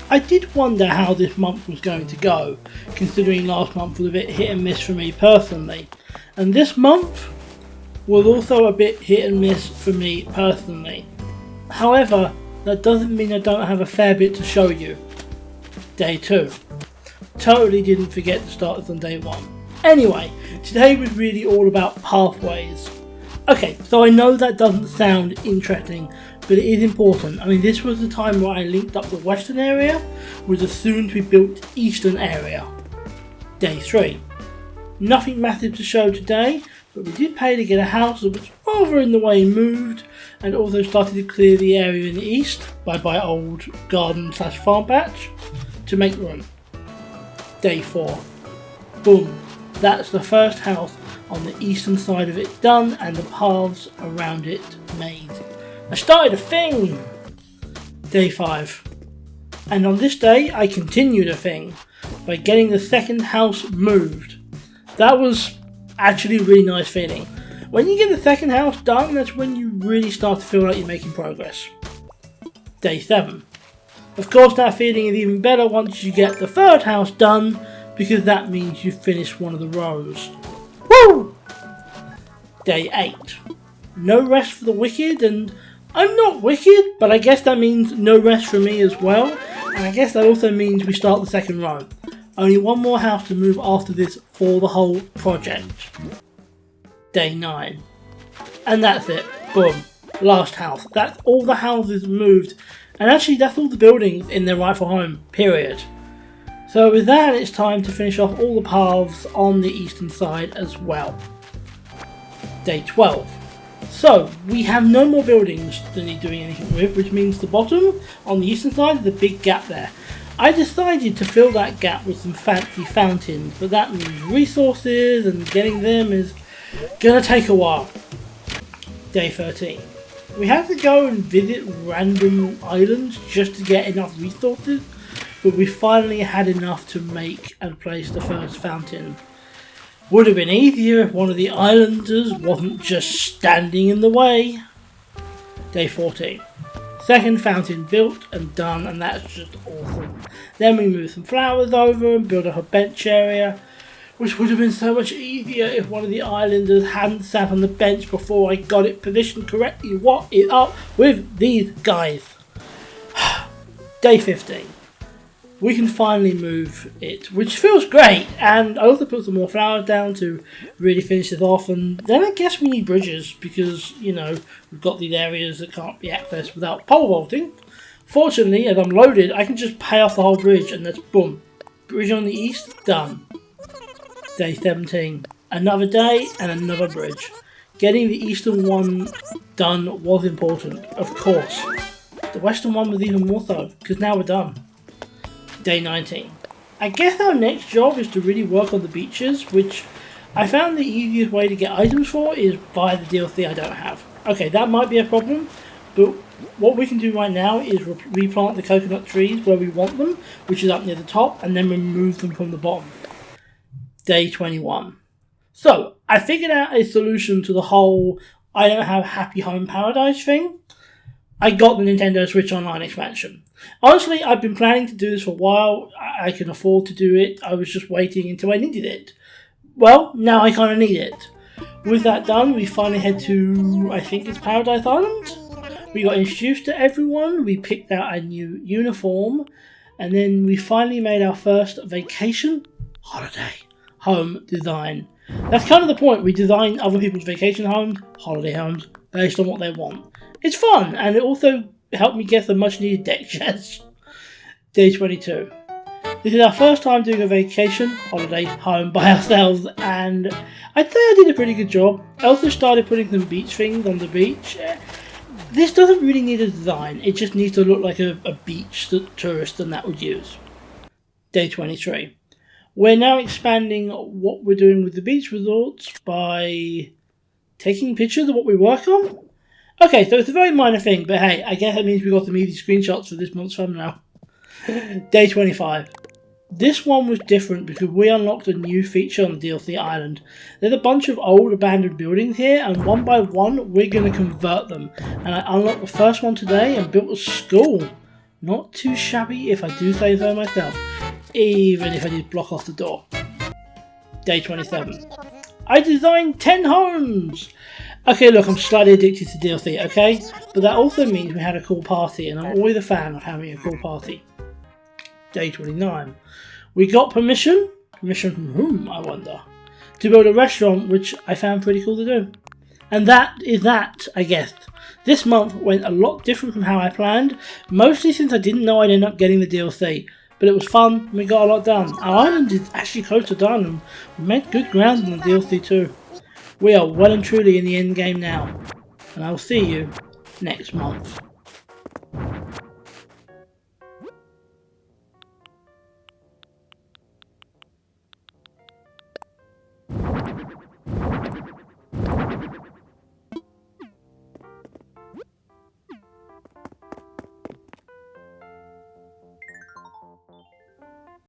I did wonder how this month was going to go, considering last month was a bit hit and miss for me personally. And this month was also a bit hit and miss for me personally. However, that doesn't mean I don't have a fair bit to show you. Day 2. Totally didn't forget to start this on day 1. Anyway, today was really all about pathways. Okay, so I know that doesn't sound interesting, but it is important. I mean, this was the time where I linked up the western area with the soon to be built eastern area. Day 3. Nothing massive to show today, but we did pay to get a house that was rather in the way moved, and also started to clear the area in the east by old garden / farm patch to make room. Day 4. Boom. That's the first house on the eastern side of it done, and the paths around it made. I started a thing! Day 5. And on this day I continued a thing by getting the second house moved. That was actually a really nice feeling. When you get the second house done, that's when you really start to feel like you're making progress. Day 7. Of course, that feeling is even better once you get the third house done, because that means you've finished one of the rows. Woo! Day 8. No rest for the wicked, and I'm not wicked, but I guess that means no rest for me as well, and I guess that also means we start the second row. Only one more house to move after this for the whole project. Day 9. And that's it. Boom. Last house. That's all the houses moved, and actually that's all the buildings in their rightful home, period. So with that, it's time to finish off all the paths on the eastern side as well. Day 12. So, we have no more buildings to need doing anything with, which means the bottom on the eastern side is a big gap there. I decided to fill that gap with some fancy fountains, but that means resources, and getting them is gonna take a while. Day 13. We have to go and visit random islands just to get enough resources, but we finally had enough to make and place the first fountain. Would have been easier if one of the islanders wasn't just standing in the way. Day 14. Second fountain built and done, and that's just awesome. Then we moved some flowers over and built up a bench area, which would have been so much easier if one of the islanders hadn't sat on the bench before I got it positioned correctly. What is up with these guys? Day 15. We can finally move it, which feels great, and I also put some more flowers down to really finish it off, and then I guess we need bridges, because, you know, we've got these areas that can't be accessed without pole vaulting. Fortunately, as I'm loaded, I can just pay off the whole bridge, and that's boom. Bridge on the east, done. Day 17. Another day and another bridge. Getting the eastern one done was important, of course. The western one was even more so, because now we're done. Day 19. I guess our next job is to really work on the beaches, which I found the easiest way to get items for is via the DLC I don't have. Okay, that might be a problem, but what we can do right now is replant the coconut trees where we want them, which is up near the top, and then remove them from the bottom. Day 21. So, I figured out a solution to the whole I don't have Happy Home Paradise thing. I got the Nintendo Switch Online expansion. Honestly, I've been planning to do this for a while. I can afford to do it. I was just waiting until I needed it. Well, now I kind of need it. With that done, we finally head to, I think it's Paradise Island. We got introduced to everyone. We picked out a new uniform. And then we finally made our first vacation holiday home design. That's kind of the point. We design other people's vacation homes, holiday homes, based on what they want. It's fun, and it also helped me get some much needed deck chairs. Day 22. This is our first time doing a vacation holiday home by ourselves, and I'd say I did a pretty good job. I also started putting some beach things on the beach. This doesn't really need a design, it just needs to look like a beach that tourists and that would use. Day 23. We're now expanding what we're doing with the beach resorts by taking pictures of what we work on. Okay, so it's a very minor thing, but hey, I guess that means we got some easy screenshots for this month's thumbnail. Day 25. This one was different because we unlocked a new feature on the DLC island. There's a bunch of old abandoned buildings here, and one by one we're going to convert them. And I unlocked the first one today and built a school. Not too shabby if I do say so myself, even if I did block off the door. Day 27. I designed 10 homes! Okay, look, I'm slightly addicted to DLC, okay? But that also means we had a cool party, and I'm always a fan of having a cool party. Day 29. We got permission? Permission from whom, I wonder? To build a restaurant, which I found pretty cool to do. And that is that, I guess. This month went a lot different from how I planned, mostly since I didn't know I'd end up getting the DLC. But it was fun, and we got a lot done. Our island is actually close to done, and we made good ground in the DLC too. We are well and truly in the end game now, and I will see you next month.